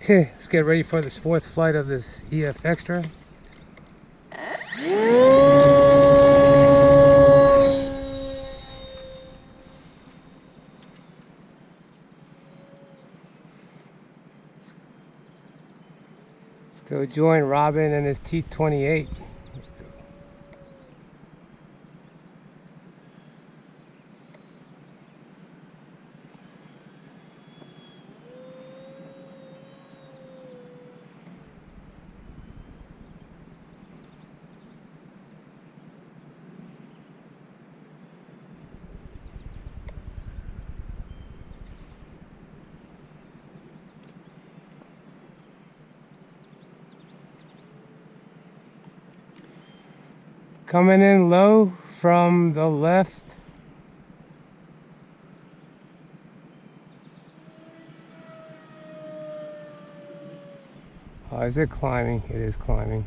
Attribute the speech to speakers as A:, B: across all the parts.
A: Okay, let's get ready for this fourth flight of this EFXtra. Let's go join Robin and his T-28. Coming in low from the left. Oh, is it climbing? It is climbing.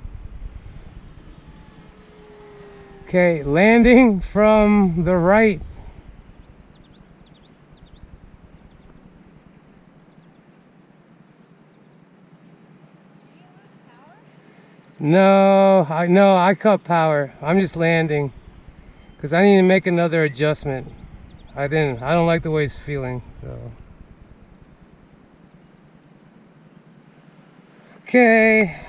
A: Okay, landing from the right. No, I cut power. I'm just landing because I need to make another adjustment. I don't like the way it's feeling. So okay.